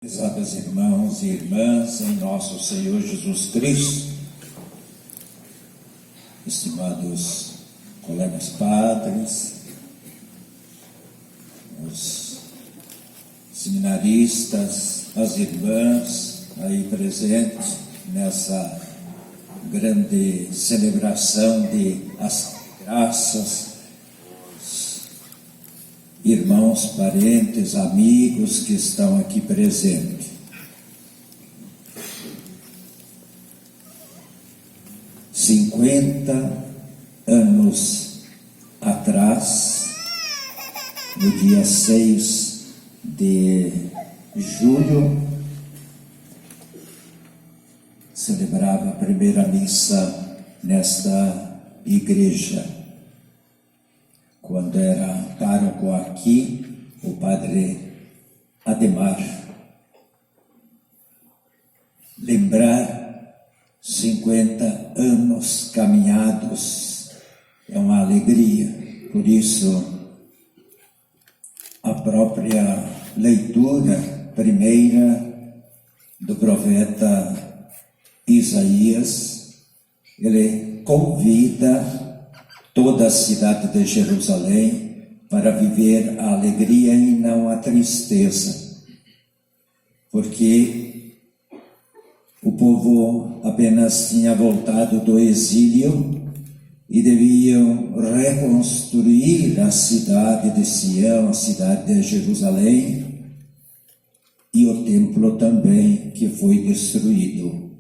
Prezados irmãos e irmãs, em nosso Senhor Jesus Cristo, estimados colegas padres, os seminaristas, as irmãs aí presentes nessa grande celebração de Ação de Graças, irmãos, parentes, amigos que estão aqui presentes. Cinquenta anos atrás, no dia 6 de julho, celebrava a primeira missa nesta igreja. Quando era pároco aqui, o padre Ademar. Lembrar 50 anos caminhados é uma alegria. Por isso, a própria leitura primeira do profeta Isaías, ele convida toda a cidade de Jerusalém para viver a alegria e não a tristeza, porque o povo apenas tinha voltado do exílio e deviam reconstruir a cidade de Sião, a cidade de Jerusalém, e o templo também, que foi destruído.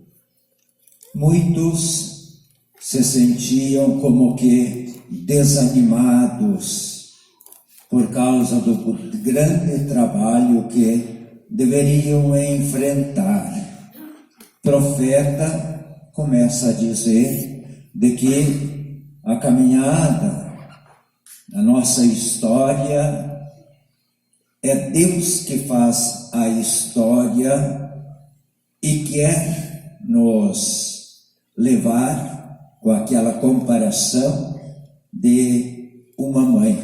Muitos se sentiam como que desanimados por causa do grande trabalho que deveriam enfrentar. O profeta começa a dizer de que a caminhada da nossa história é Deus que faz a história e quer nos levar com aquela comparação de uma mãe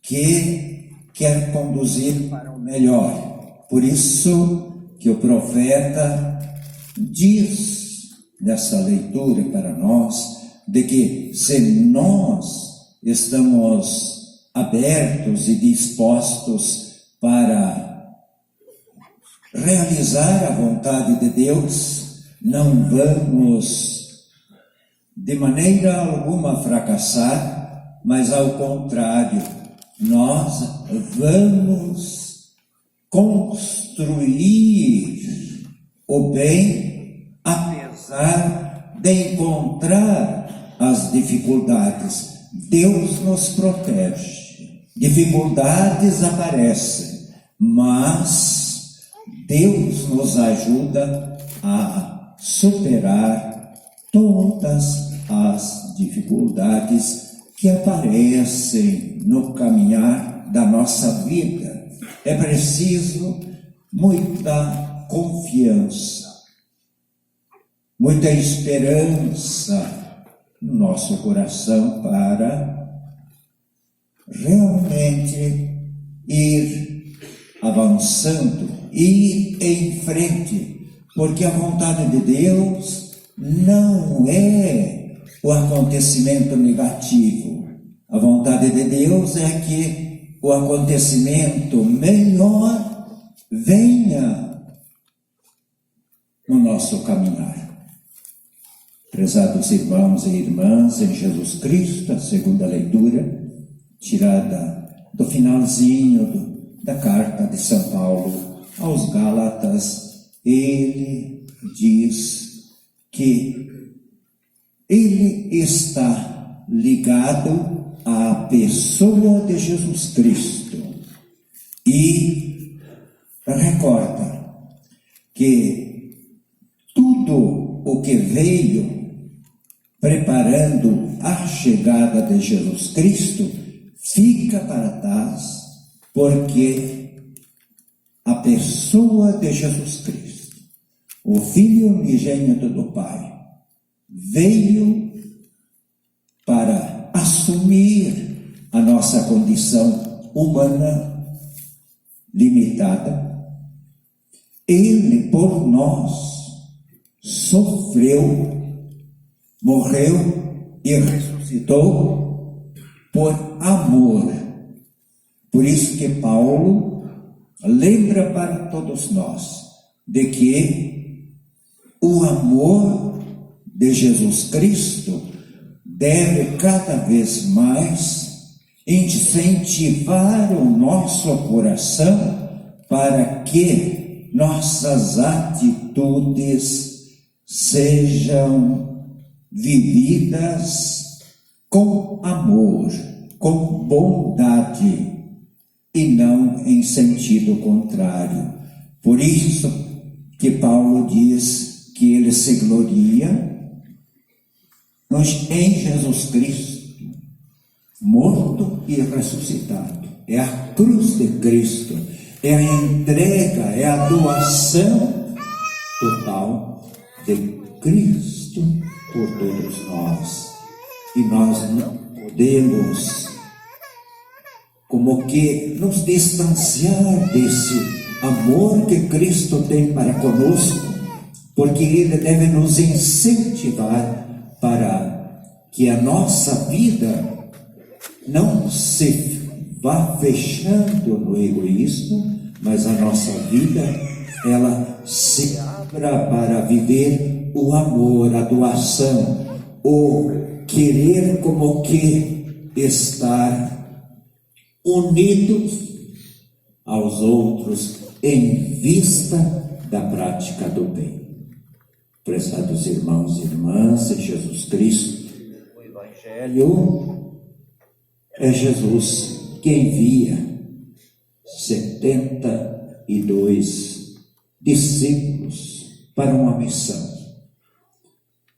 que quer conduzir para o melhor. Por isso que o profeta diz nessa leitura para nós de que se nós estamos abertos e dispostos para realizar a vontade de Deus, não vamos de maneira alguma fracassar, mas ao contrário, nós vamos construir o bem, apesar de encontrar as dificuldades. Deus nos protege, dificuldades aparecem, mas Deus nos ajuda a superar todas as dificuldades que aparecem no caminhar da nossa vida. É preciso muita confiança, muita esperança no nosso coração para realmente ir avançando, ir em frente, porque a vontade de Deus não é o acontecimento negativo. A vontade de Deus é que o acontecimento melhor venha no nosso caminhar. Prezados irmãos e irmãs em Jesus Cristo, a segunda leitura, tirada do finalzinho da carta de São Paulo aos Gálatas, ele diz que ele está ligado à pessoa de Jesus Cristo e recorda que tudo o que veio preparando a chegada de Jesus Cristo fica para trás, porque a pessoa de Jesus Cristo, o Filho unigênito do Pai, veio para assumir a nossa condição humana limitada, Ele por nós sofreu, morreu e ressuscitou por amor. Por isso que Paulo lembra para todos nós de que o amor de Jesus Cristo deve cada vez mais incentivar o nosso coração para que nossas atitudes sejam vividas com amor, com bondade e não em sentido contrário. Por isso que Paulo diz que ele se gloria em Jesus Cristo, morto e ressuscitado. É a cruz de Cristo, é a entrega, é a doação total de Cristo por todos nós. E nós não podemos como que nos distanciar desse amor que Cristo tem para conosco, porque Ele deve nos incentivar para que a nossa vida não se vá fechando no egoísmo, mas a nossa vida, ela se abra para viver o amor, a doação, o querer como que estar unidos aos outros em vista da prática do bem. Prezados irmãos e irmãs, em Jesus Cristo, o Evangelho é Jesus que envia 72 discípulos para uma missão,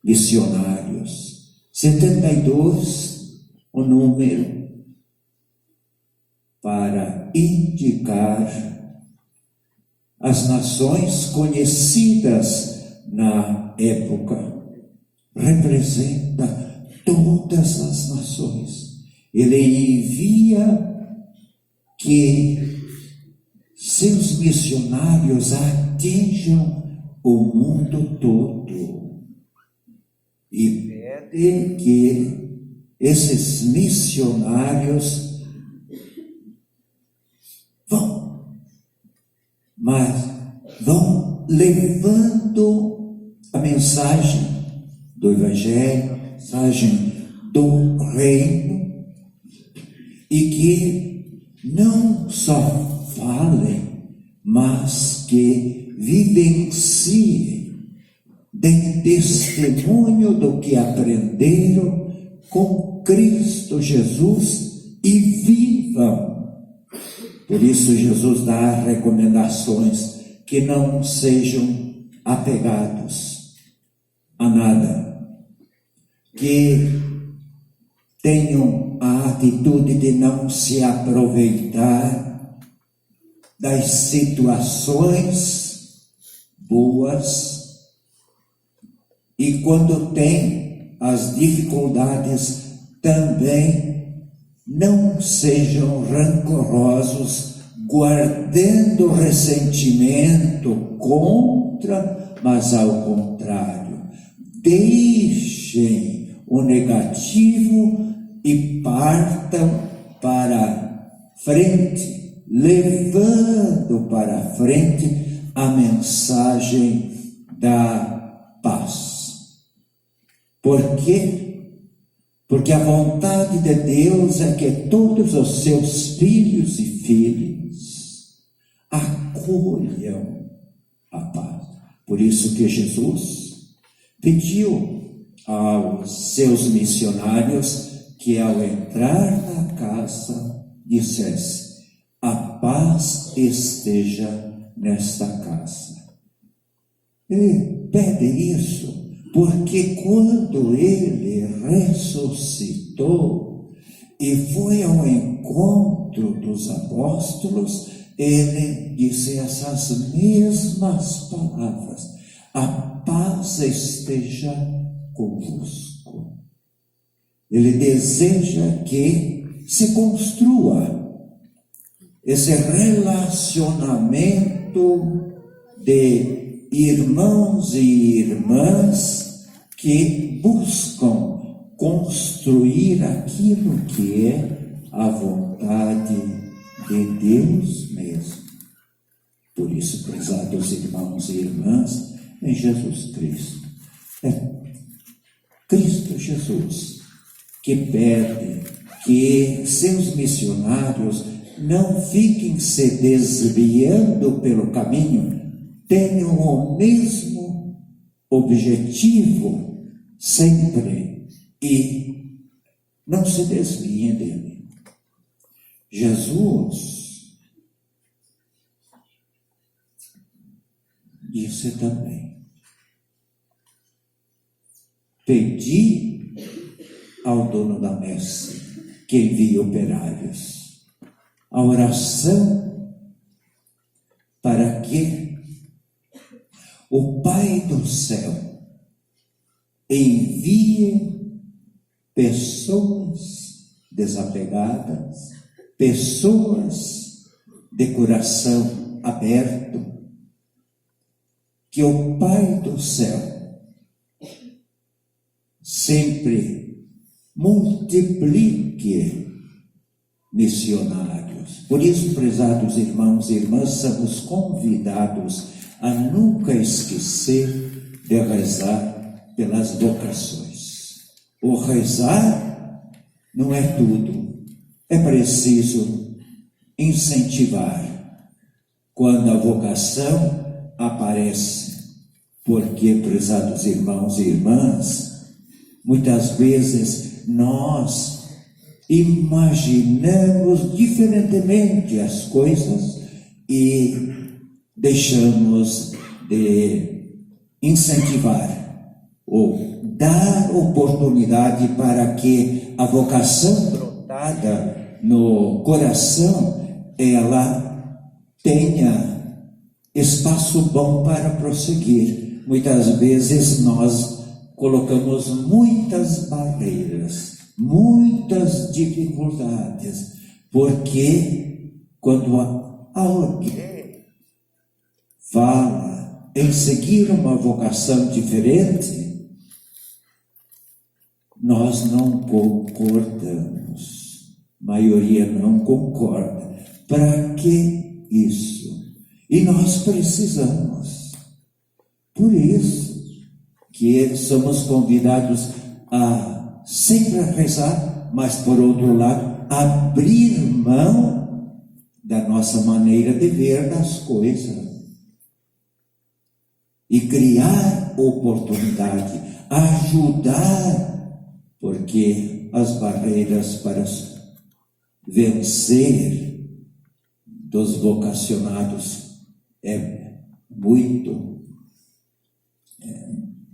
missionários. 72 o número para indicar as nações conhecidas na época, representa todas as nações. Ele envia que seus missionários atinjam o mundo todo e pede que esses missionários vão levando a mensagem do Evangelho, a mensagem do Reino, e que não só falem, mas que vivenciem, deem testemunho do que aprenderam com Cristo Jesus e vivam. Por isso Jesus dá recomendações que não sejam apegados a nada, que tenham a atitude de não se aproveitar das situações boas e quando tem as dificuldades também não sejam rancorosos, guardando ressentimento contra, mas ao contrário, deixem o negativo e partam para frente, levando para frente a mensagem da paz. Por quê? Porque a vontade de Deus é que todos os seus filhos e filhas acolham a paz. Por isso que Jesus pediu aos seus missionários que ao entrar na casa dissesse: a paz esteja nesta casa. Ele pede isso porque quando ele ressuscitou e foi ao encontro dos apóstolos, ele disse essas mesmas palavras: a paz esteja convosco. Ele deseja que se construa esse relacionamento de irmãos e irmãs que buscam construir aquilo que é a vontade de Deus mesmo. Por isso, prezados irmãos e irmãs, em Jesus Cristo, é Cristo Jesus que pede que seus missionários não fiquem se desviando pelo caminho, tenham o mesmo objetivo sempre e não se desviem dele. Jesus disse também: pedi ao dono da messe que envie operários. A oração para que o Pai do céu envie pessoas desapegadas, pessoas de coração aberto, que o Pai do céu sempre multiplique missionários. Por isso, prezados irmãos e irmãs, somos convidados a nunca esquecer de rezar pelas vocações. O rezar não é tudo, é preciso incentivar quando a vocação aparece, porque, prezados irmãos e irmãs, muitas vezes nós imaginamos diferentemente as coisas e deixamos de incentivar ou dar oportunidade para que a vocação brotada no coração ela tenha espaço bom para prosseguir. Muitas vezes nós colocamos muitas barreiras, muitas dificuldades, porque quando alguém fala em seguir uma vocação diferente, nós não concordamos, a maioria não concorda. Para que isso? E nós precisamos. Por isso que somos convidados a sempre rezar, mas por outro lado, abrir mão da nossa maneira de ver das coisas e criar oportunidade, ajudar, porque as barreiras para vencer dos vocacionados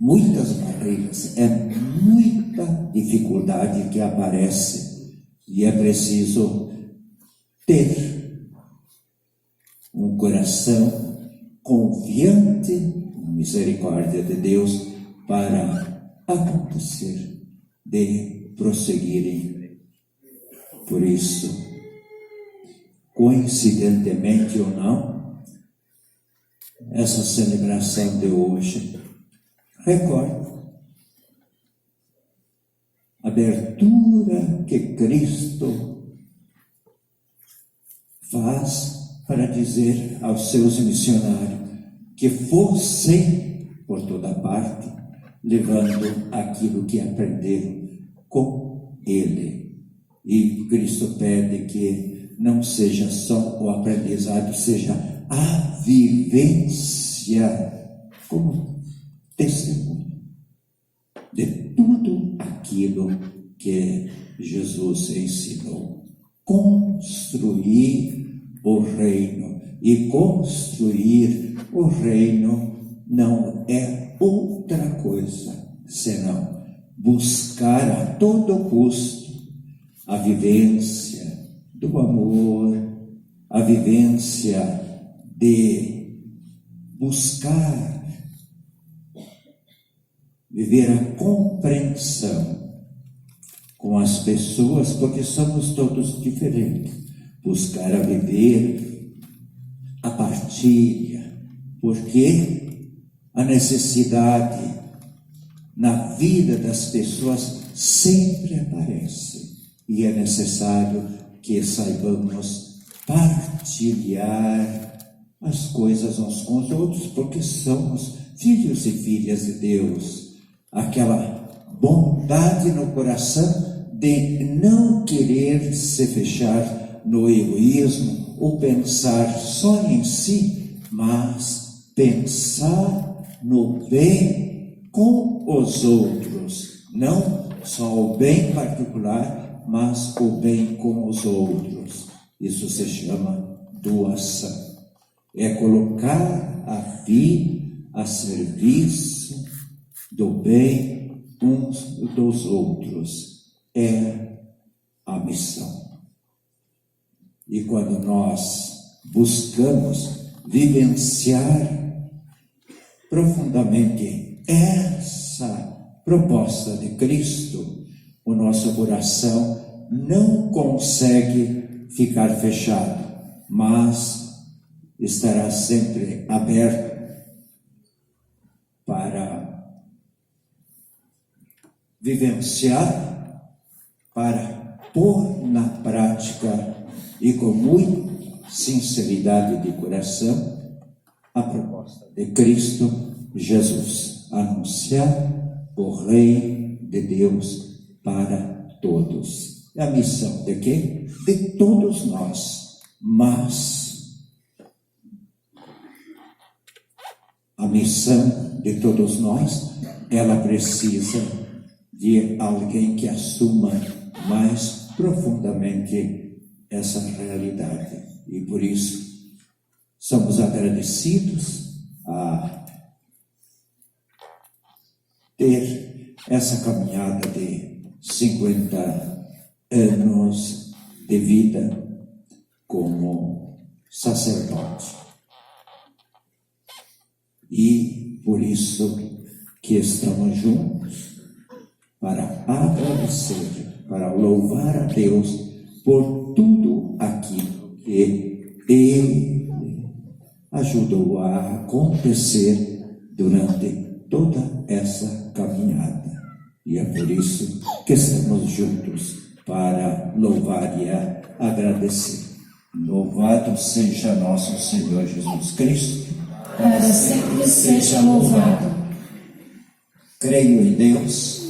muitas barreiras, muita dificuldade que aparece e é preciso ter um coração confiante na misericórdia de Deus para acontecer de prosseguirem. Por isso, coincidentemente ou não, essa celebração de hoje recorda a abertura que Cristo faz para dizer aos seus missionários que fossem por toda parte, levando aquilo que aprenderam com Ele. E Cristo pede que não seja só o aprendizado, seja a vivência como testemunho de tudo aquilo que Jesus ensinou. Construir o reino. E construir o reino não é outra coisa senão buscar a todo custo a vivência do amor, a vivência de buscar viver a compreensão com as pessoas, porque somos todos diferentes. Buscar a viver a partilha, porque a necessidade na vida das pessoas sempre aparece e é necessário que saibamos partilhar as coisas uns com os outros, porque somos filhos e filhas de Deus. Aquela bondade no coração de não querer se fechar no egoísmo ou pensar só em si, mas pensar no bem com os outros, não só o bem particular, mas o bem com os outros. Isso se chama doação. É colocar a vida a serviço do bem uns dos outros. É a missão. E quando nós buscamos vivenciar profundamente essa proposta de Cristo, o nosso coração não consegue ficar fechado, mas estará sempre aberto para vivenciar, para pôr na prática e com muita sinceridade de coração a proposta de Cristo Jesus, anunciar o Rei de Deus para todos. É a missão de quem? De todos nós, mas a missão de todos nós, ela precisa de alguém que assuma mais profundamente essa realidade. E por isso, somos agradecidos a ter essa caminhada de 50 anos de vida como sacerdote. E por isso que estamos juntos para agradecer, para louvar a Deus por tudo aquilo que Ele ajudou a acontecer durante toda essa caminhada. E é por isso que estamos juntos para louvar e agradecer. Louvado seja nosso Senhor Jesus Cristo, para sempre seja louvado. Creio em Deus,